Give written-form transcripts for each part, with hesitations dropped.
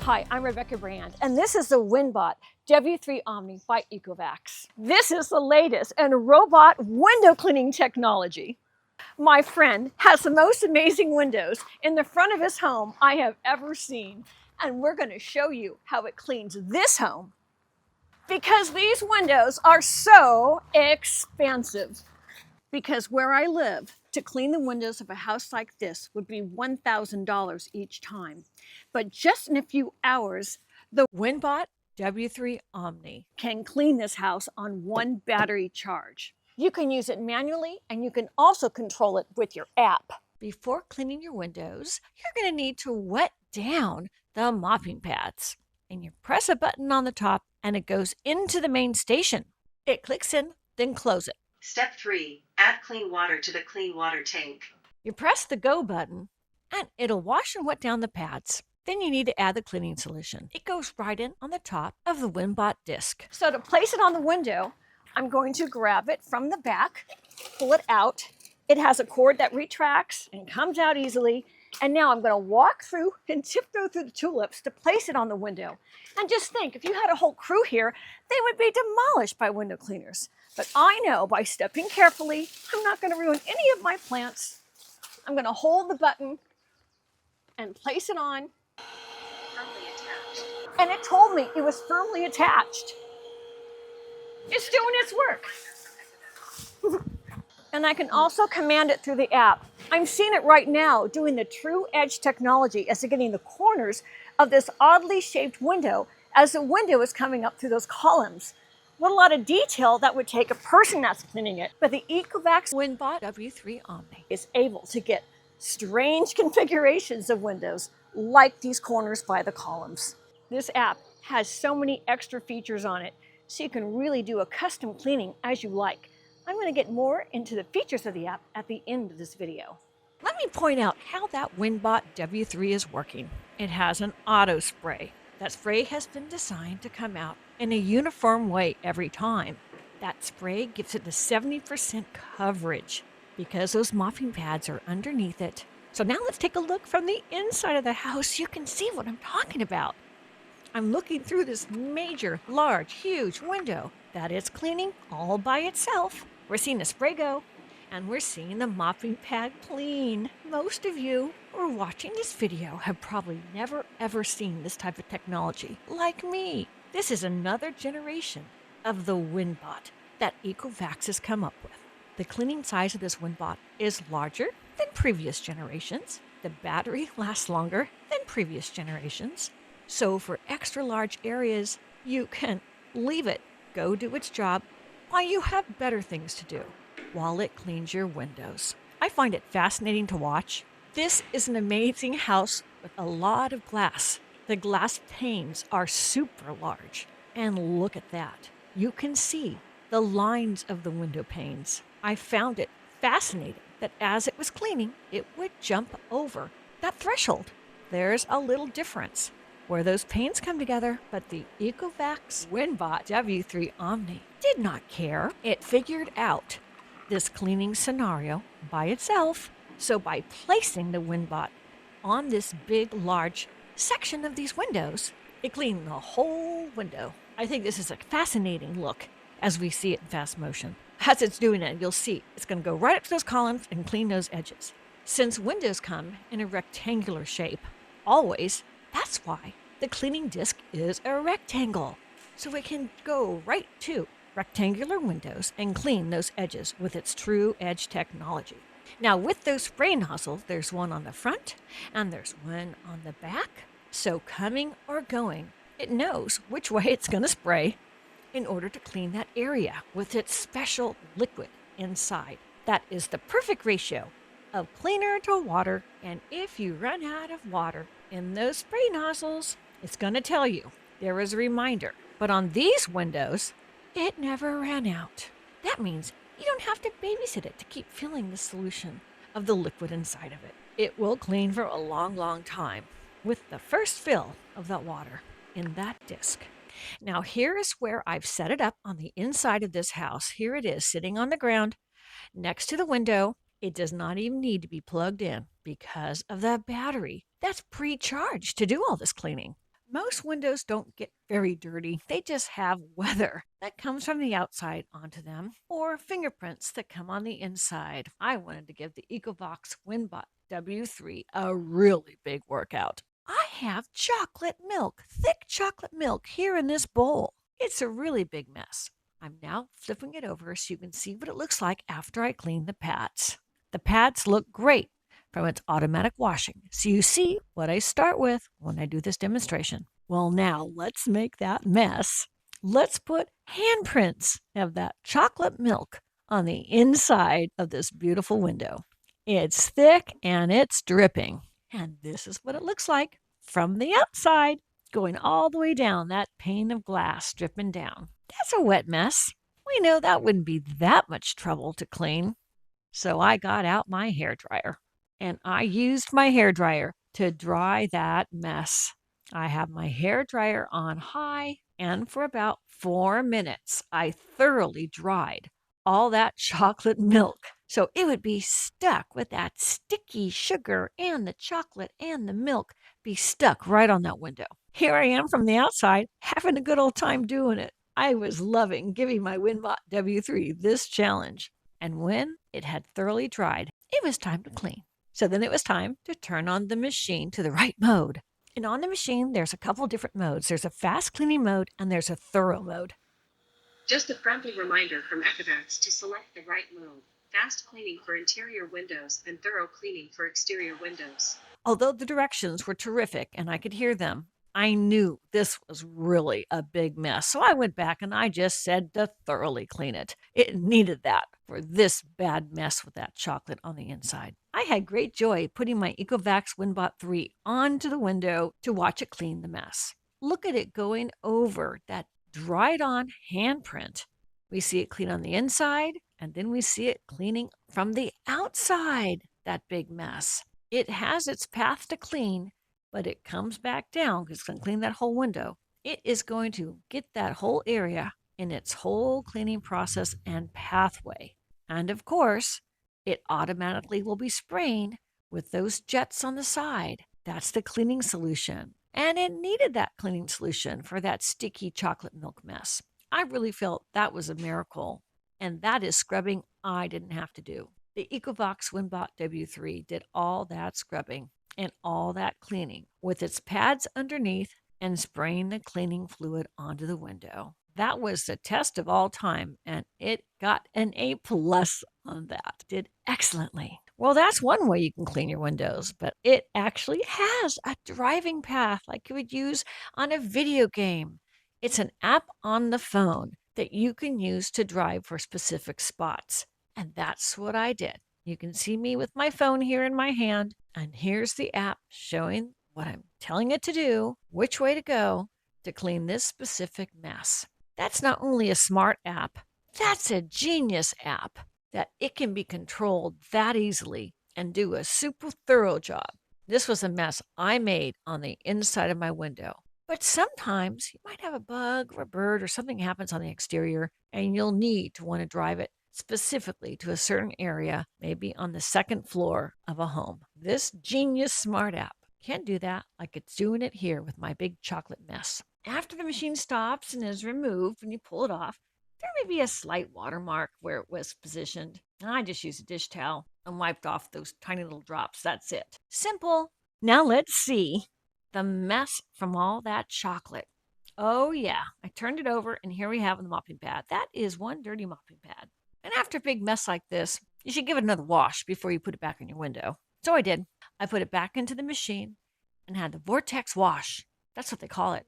Hi, I'm Rebecca Brand, and this is the WINBOT W3 OMNI by Ecovacs. This is the latest in robot window cleaning technology. My friend has the most amazing windows in the front of his home I have ever seen, and we're going to show you how it cleans this home. Because these windows are so expensive. Because where I live, to clean the windows of a house like this would be $1,000 each time. But just in a few hours, the WINBOT W3 OMNI can clean this house on one battery charge. You can use it manually, and you can also control it with your app. Before cleaning your windows, you're going to need to wet down the mopping pads. And you press a button on the top, and it goes into the main station. It clicks in, then close it. Step 3. Add clean water to the clean water tank. You press the go button and it'll wash and wet down the pads. Then you need to add the cleaning solution. It goes right in on the top of the WINBOT disc. So to place it on the window, I'm going to grab it from the back, pull it out. It has a cord that retracts and comes out easily. And now I'm going to walk through and tiptoe through the tulips to place it on the window. And just think, if you had a whole crew here, they would be demolished by window cleaners. But I know by stepping carefully, I'm not going to ruin any of my plants. I'm going to hold the button and place it on. Firmly attached. And it told me it was firmly attached. It's doing its work. And I can also command it through the app. I'm seeing it right now doing the true edge technology as it's getting the corners of this oddly shaped window as the window is coming up through those columns. What a lot of detail that would take a person that's cleaning it. But the Ecovacs Winbot W3 OMNI is able to get strange configurations of windows like these corners by the columns. This app has so many extra features on it, so you can really do a custom cleaning as you like. I'm going to get more into the features of the app at the end of this video. Let me point out how that WINBOT W3 is working. It has an auto spray. That spray has been designed to come out in a uniform way every time. That spray gives it the 70% coverage because those mopping pads are underneath it. So now let's take a look from the inside of the house so you can see what I'm talking about. I'm looking through this major, large, huge window that is cleaning all by itself. We're seeing the spray go, and we're seeing the mopping pad clean. Most of you who are watching this video have probably never ever seen this type of technology, like me. This is another generation of the WINBOT that Ecovacs has come up with. The cleaning size of this WINBOT is larger than previous generations. The battery lasts longer than previous generations. So for extra large areas, you can leave it go do its job while you have better things to do while it cleans your windows. I find it fascinating to watch. This is an amazing house with a lot of glass. The glass panes are super large. And look at that. You can see the lines of the window panes. I found it fascinating that as it was cleaning, it would jump over that threshold. There's a little difference where those panes come together, but the Ecovacs Winbot W3 OMNI did not care. It figured out this cleaning scenario by itself. So by placing the WINBOT on this big, large section of these windows, it cleaned the whole window. I think this is a fascinating look as we see it in fast motion. As it's doing it, you'll see it's going to go right up to those columns and clean those edges. Since windows come in a rectangular shape, always, that's why the cleaning disc is a rectangle. So it can go right to rectangular windows and clean those edges with its true edge technology. Now with those spray nozzles, there's one on the front and there's one on the back. So coming or going, it knows which way it's going to spray in order to clean that area with its special liquid inside. That is the perfect ratio of cleaner to water. And if you run out of water in those spray nozzles, it's going to tell you. There is a reminder. But on these windows, it never ran out. That means you don't have to babysit it to keep filling the solution of the liquid inside of it. It will clean for a long, long time with the first fill of that water in that disc. Now here is where I've set it up on the inside of this house. Here it is sitting on the ground next to the window. It does not even need to be plugged in because of the battery that's pre-charged to do all this cleaning. Most windows don't get very dirty. They just have weather that comes from the outside onto them or fingerprints that come on the inside. I wanted to give the Ecovacs Winbot W3 a really big workout. I have chocolate milk, thick chocolate milk here in this bowl. It's a really big mess. I'm now flipping it over so you can see what it looks like after I clean the pads. The pads look great from its automatic washing. So you see what I start with when I do this demonstration. Well, now let's make that mess. Let's put handprints of that chocolate milk on the inside of this beautiful window. It's thick and it's dripping. And this is what it looks like from the outside, going all the way down that pane of glass, dripping down. That's a wet mess. We know that wouldn't be that much trouble to clean. So I got out my hairdryer and I used my hairdryer to dry that mess. I have my hairdryer on high, and for about 4 minutes, I thoroughly dried all that chocolate milk. So it would be stuck with that sticky sugar and the chocolate and the milk be stuck right on that window. Here I am from the outside having a good old time doing it. I was loving giving my WINBOT W3 this challenge. And when it had thoroughly dried, it was time to clean. So then it was time to turn on the machine to the right mode. And on the machine, there's a couple different modes. There's a fast cleaning mode and there's a thorough mode. Just a friendly reminder from Ecovacs to select the right mode. Fast cleaning for interior windows and thorough cleaning for exterior windows. Although the directions were terrific and I could hear them, I knew this was really a big mess. So I went back and I just said to thoroughly clean it. It needed that for this bad mess with that chocolate on the inside. I had great joy putting my Ecovacs Winbot 3 onto the window to watch it clean the mess. Look at it going over that dried on handprint. We see it clean on the inside and then we see it cleaning from the outside, that big mess. It has its path to clean, but it comes back down because it's going to clean that whole window. It is going to get that whole area in its whole cleaning process and pathway. And of course, it automatically will be spraying with those jets on the side. That's the cleaning solution. And it needed that cleaning solution for that sticky chocolate milk mess. I really felt that was a miracle. And that is scrubbing I didn't have to do. The Ecovacs Winbot W3 did all that scrubbing and all that cleaning with its pads underneath and spraying the cleaning fluid onto the window. That was the test of all time, and it got an A+ on that. Did excellently. Well, that's one way you can clean your windows, but it actually has a driving path like you would use on a video game. It's an app on the phone that you can use to drive for specific spots. And that's what I did. You can see me with my phone here in my hand, and here's the app showing what I'm telling it to do, which way to go to clean this specific mess. That's not only a smart app, that's a genius app that it can be controlled that easily and do a super thorough job. This was a mess I made on the inside of my window. But sometimes you might have a bug or a bird or something happens on the exterior and you'll need to want to drive it specifically to a certain area, maybe on the second floor of a home. This genius smart app can do that like it's doing it here with my big chocolate mess. After the machine stops and is removed and you pull it off, there may be a slight watermark where it was positioned. I just used a dish towel and wiped off those tiny little drops. That's it. Simple. Now let's see the mess from all that chocolate. Oh yeah, I turned it over and here we have the mopping pad. That is one dirty mopping pad. And after a big mess like this, you should give it another wash before you put it back in your window. So I did. I put it back into the machine and had the Vortex Wash. That's what they call it.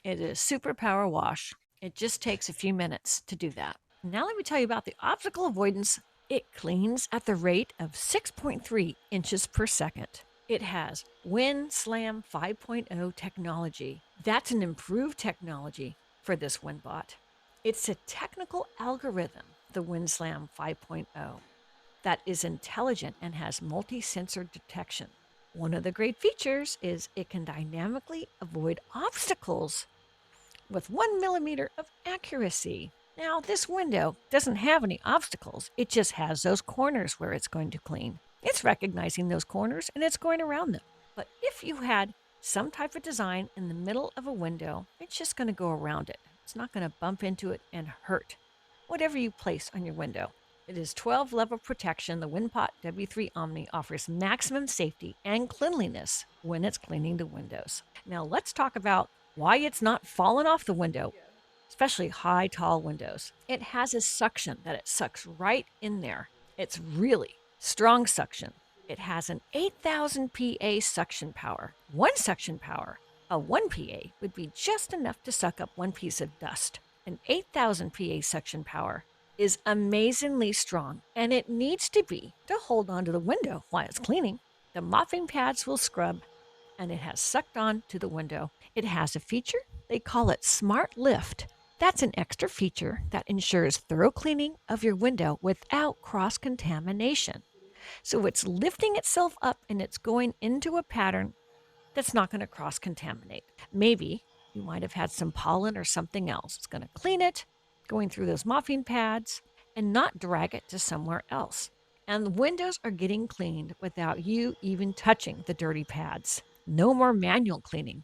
It is super power wash. It just takes a few minutes to do that. Now let me tell you about the obstacle avoidance. It cleans at the rate of 6.3 inches per second. It has WinSlam 5.0 technology. That's an improved technology for this WinBot. It's a technical algorithm, the WinSlam 5.0, that is intelligent and has multi-sensor detection. One of the great features is it can dynamically avoid obstacles with 1 millimeter of accuracy. Now, this window doesn't have any obstacles. It just has those corners where it's going to clean. It's recognizing those corners and it's going around them. But if you had some type of design in the middle of a window, it's just going to go around it. It's not going to bump into it and hurt whatever you place on your window. It is 12-level protection. The WINBOT W3 OMNI offers maximum safety and cleanliness when it's cleaning the windows. Now let's talk about why it's not falling off the window, especially high, tall windows. It has a suction that it sucks right in there. It's really strong suction. It has an 8,000 PA suction power. One suction power, a 1 PA, would be just enough to suck up one piece of dust. An 8,000 PA suction power is amazingly strong, and it needs to be to hold onto the window while it's cleaning. The mopping pads will scrub, and it has sucked on to the window. It has a feature, they call it Smart Lift. That's an extra feature that ensures thorough cleaning of your window without cross-contamination. So it's lifting itself up and it's going into a pattern that's not going to cross-contaminate. Maybe you might have had some pollen or something else. It's going to clean it, going through those mopping pads, and not drag it to somewhere else. And the windows are getting cleaned without you even touching the dirty pads. No more manual cleaning.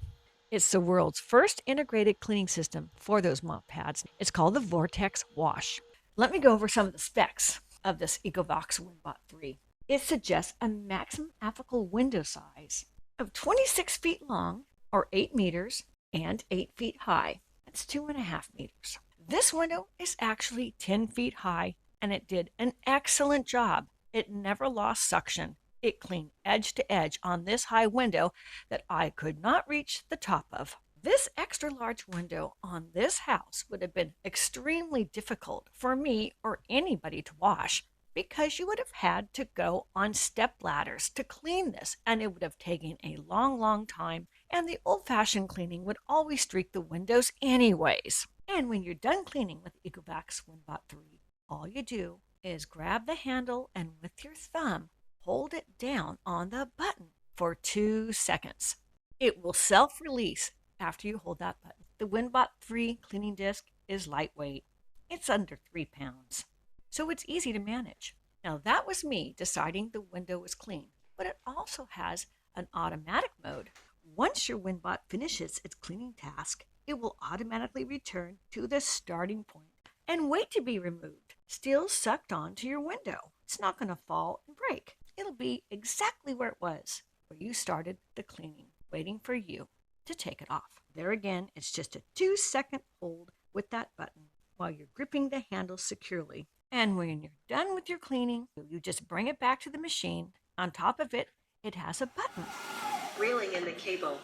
It's the world's first integrated cleaning system for those mop pads. It's called the Vortex Wash. Let me go over some of the specs of this Ecovacs Winbot 3. It suggests a maximum applicable window size of 26 feet long, or 8 meters, and 8 feet high. That's 2.5 meters. This window is actually 10 feet high, and it did an excellent job. It never lost suction. It cleaned edge to edge on this high window that I could not reach the top of. This extra large window on this house would have been extremely difficult for me or anybody to wash, because you would have had to go on step ladders to clean this, and it would have taken a long time, and the old-fashioned cleaning would always streak the windows anyways. And when you're done cleaning with Ecovacs Winbot 3, all you do is grab the handle and with your thumb, hold it down on the button for 2 seconds. It will self-release after you hold that button. The Winbot 3 cleaning disc is lightweight. It's under 3 pounds. So it's easy to manage. Now that was me deciding the window was clean, but it also has an automatic mode. Once your WINBOT finishes its cleaning task, it will automatically return to the starting point and wait to be removed, still sucked onto your window. It's not going to fall and break. It'll be exactly where it was, where you started the cleaning, waiting for you to take it off. There again, it's just a 2-second hold with that button while you're gripping the handle securely. And when you're done with your cleaning, you just bring it back to the machine. On top of it, it has a button. Reeling in the cable.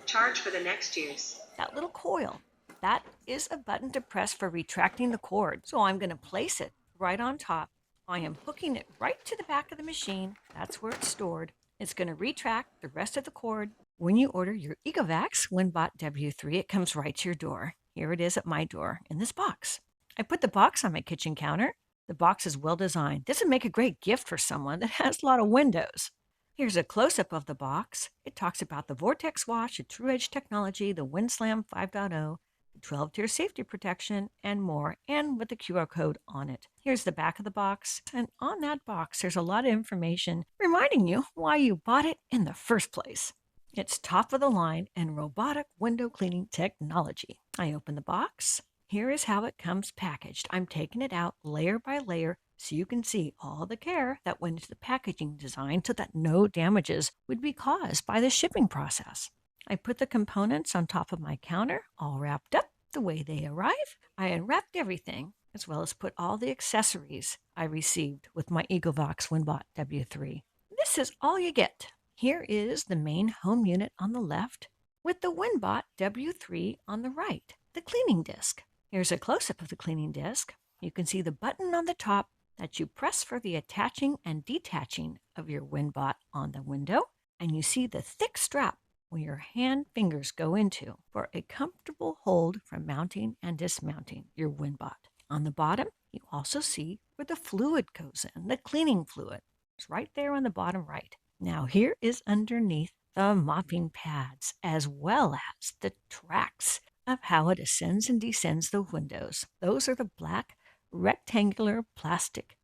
Charge for the next use. That little coil, that is a button to press for retracting the cord. So I'm going to place it right on top. I am hooking it right to the back of the machine. That's where it's stored. It's going to retract the rest of the cord. When you order your Ecovacs Winbot W3, it comes right to your door. Here it is at my door in this box. I put the box on my kitchen counter. The box is well designed. This would make a great gift for someone that has a lot of windows. Here's a close-up of the box. It talks about the Vortex Wash, the True Edge technology, the WindSlam 5.0, the 12-tier safety protection, and more, and with the QR code on it. Here's the back of the box, and on that box, there's a lot of information reminding you why you bought it in the first place. It's top of the line and robotic window cleaning technology. I open the box. Here is how it comes packaged. I'm taking it out layer by layer so you can see all the care that went into the packaging design so that no damages would be caused by the shipping process. I put the components on top of my counter, all wrapped up the way they arrive. I unwrapped everything, as well as put all the accessories I received with my Ecovacs Winbot W3. This is all you get. Here is the main home unit on the left with the WINBOT W3 on the right, the cleaning disc. Here's a close-up of the cleaning disc. You can see the button on the top that you press for the attaching and detaching of your WINBOT on the window, and you see the thick strap where your hand fingers go into for a comfortable hold from mounting and dismounting your WINBOT. On the bottom, you also see where the fluid goes in, the cleaning fluid. It's right there on the bottom right. Now here is underneath the mopping pads, as well as the tracks of how it ascends and descends the windows. Those are the black rectangular plastic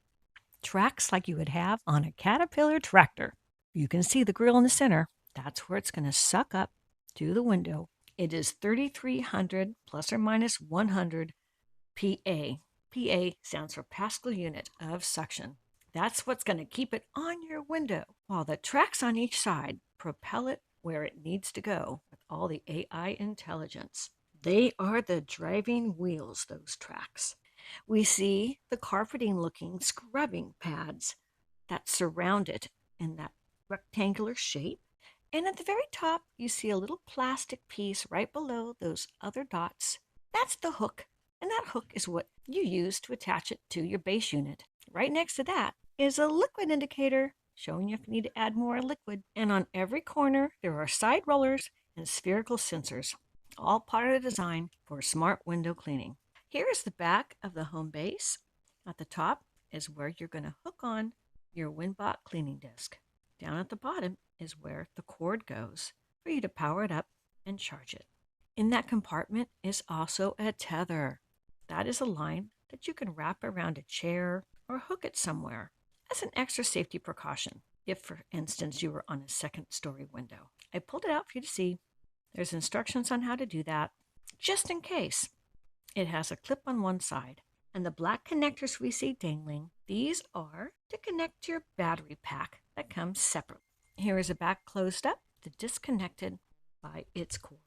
tracks like you would have on a Caterpillar tractor. You can see the grill in the center. That's where it's going to suck up to the window. It is 3,300 plus or minus 100 PA. PA stands for Pascal unit of suction. That's what's going to keep it on your window, while the tracks on each side propel it where it needs to go with all the AI intelligence. They are the driving wheels, those tracks. We see the carpeting-looking scrubbing pads that surround it in that rectangular shape. And at the very top, you see a little plastic piece right below those other dots. That's the hook. And that hook is what you use to attach it to your base unit. Right next to that is a liquid indicator showing you if you need to add more liquid. And on every corner, there are side rollers and spherical sensors, all part of the design for smart window cleaning. Here is the back of the home base. At the top is where you're going to hook on your WINBOT cleaning disc. Down at the bottom is where the cord goes for you to power it up and charge it. In that compartment is also a tether. That is a line that you can wrap around a chair or hook it somewhere as an extra safety precaution if, for instance, you were on a second-story window. I pulled it out for you to see. There's instructions on how to do that, just in case. It has a clip on one side, and the black connectors we see dangling, these are to connect to your battery pack that comes separate. Here is a back closed up, disconnected by its cord.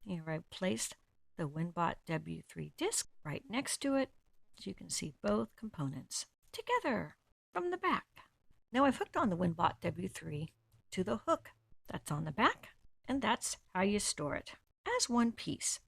Here I placed the WINBOT W3 disc right next to it, so you can see both components together from the back. Now I've hooked on the WINBOT W3 to the hook that's on the back, and that's how you store it, as one piece.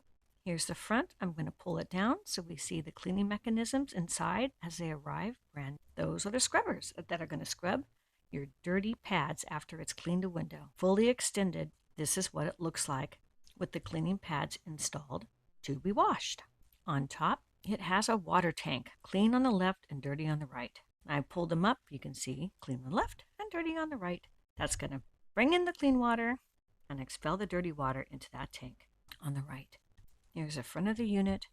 Here's the front. I'm going to pull it down so we see the cleaning mechanisms inside as they arrive. And those are the scrubbers that are going to scrub your dirty pads after it's cleaned a window. Fully extended, this is what it looks like with the cleaning pads installed to be washed. On top, it has a water tank, clean on the left and dirty on the right. I pulled them up. You can see clean on the left and dirty on the right. That's going to bring in the clean water and expel the dirty water into that tank on the right. Here's the front of the unit,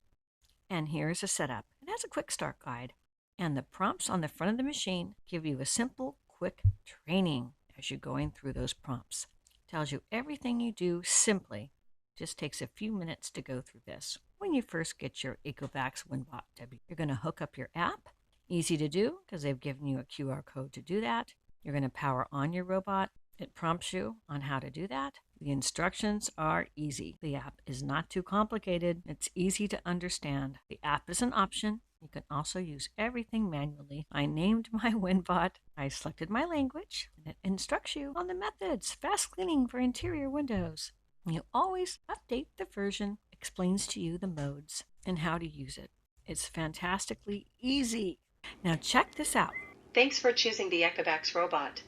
and here's a setup. It has a quick start guide, and the prompts on the front of the machine give you a simple, quick training as you're going through those prompts. It tells you everything you do simply. Just takes a few minutes to go through this. When you first get your Ecovacs Winbot W, you're going to hook up your app. Easy to do because they've given you a QR code to do that. You're going to power on your robot. It prompts you on how to do that. The instructions are easy. The app is not too complicated. It's easy to understand. The app is an option. You can also use everything manually. I named my WINBOT. I selected my language, and it instructs you on the methods. Fast cleaning for interior windows. You always update the version, explains to you the modes and how to use it. It's fantastically easy. Now check this out. Thanks for choosing the Ecovacs robot.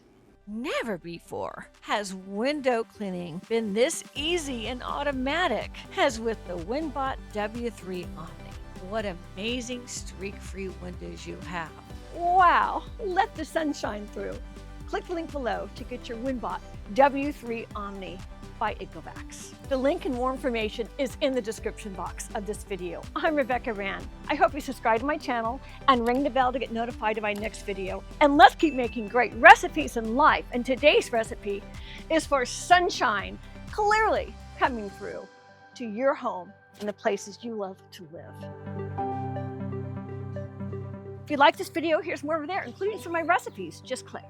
Never before has window cleaning been this easy and automatic as with the WINBOT W3 OMNI. What amazing streak-free windows you have. Wow, let the sun shine through. Click the link below to get your WINBOT W3 OMNI by Ecovacs. The link and more information is in the description box of this video. I'm Rebecca Rand. I hope you subscribe to my channel and ring the bell to get notified of my next video. And let's keep making great recipes in life. And today's recipe is for sunshine clearly coming through to your home and the places you love to live. If you like this video, here's more over there, including some of my recipes. Just click.